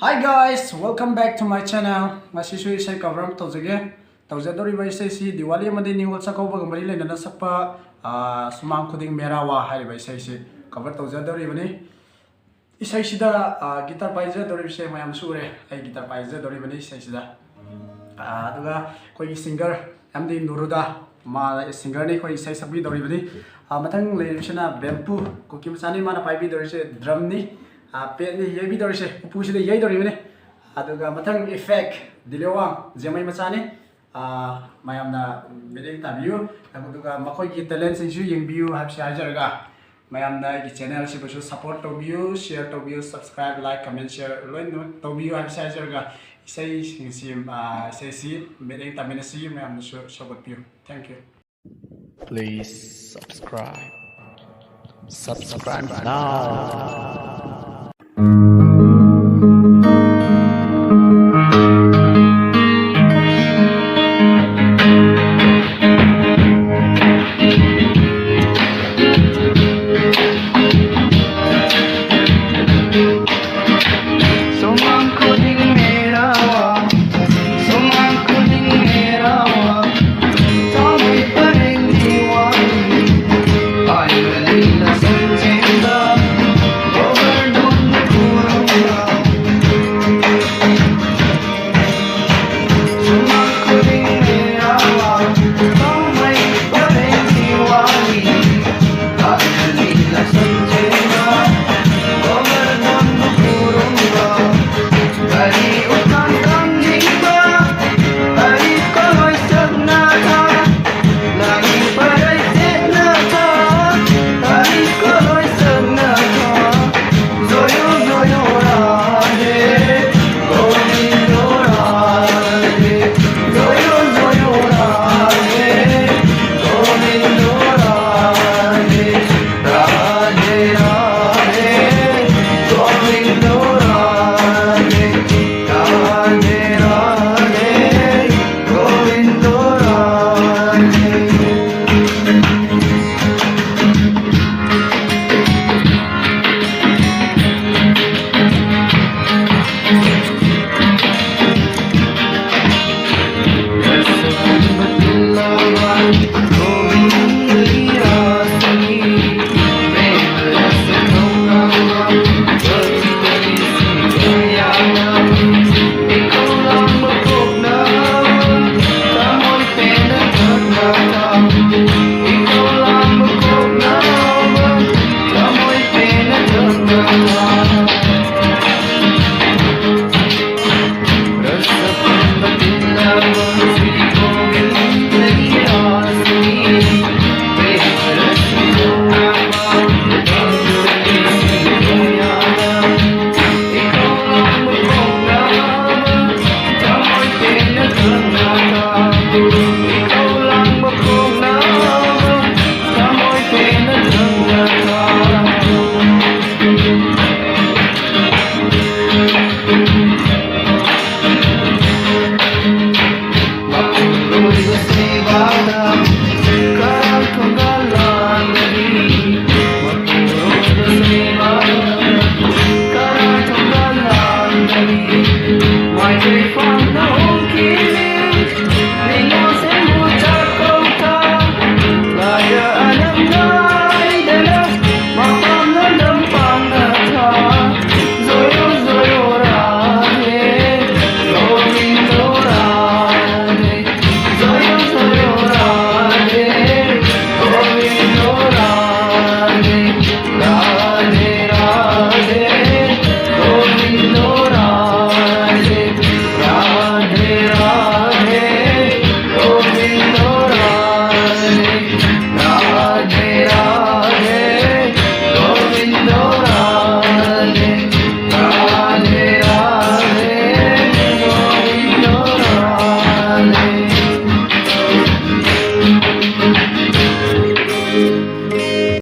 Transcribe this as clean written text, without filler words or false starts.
Hi guys, welcome back to my channel. Masisu isai cover tawjage. Tawjadori isai si Diwali amadi Ningolchakouba gambari lenana sakpa Sumang Khuding Merawa hariba isai si cover tawjadori bani. Isai sida guitar paijadori isai mayam sure. Ai guitar paijadori bani isai sida. Aduga koi singer MD Nurhuda ma singer ni koi isai sabi dori bani. Mathang leishana Bempu kuki masani mana paibi dori se drum ni. Pet ni yai bidor se upu sida yai dori bane aduga mathang effect Eiliyawang jemai machani mayamna bedeng tabiu aduga makoi gi talent sin su yengbiu habsi hajarga mayamna gi channel se basu support tobiu share tobiu subscribe like comment share loin tobiu habsi hajarga isai sim isai si bedeng tamina si mayamna support piu. Thank you. Please subscribe now.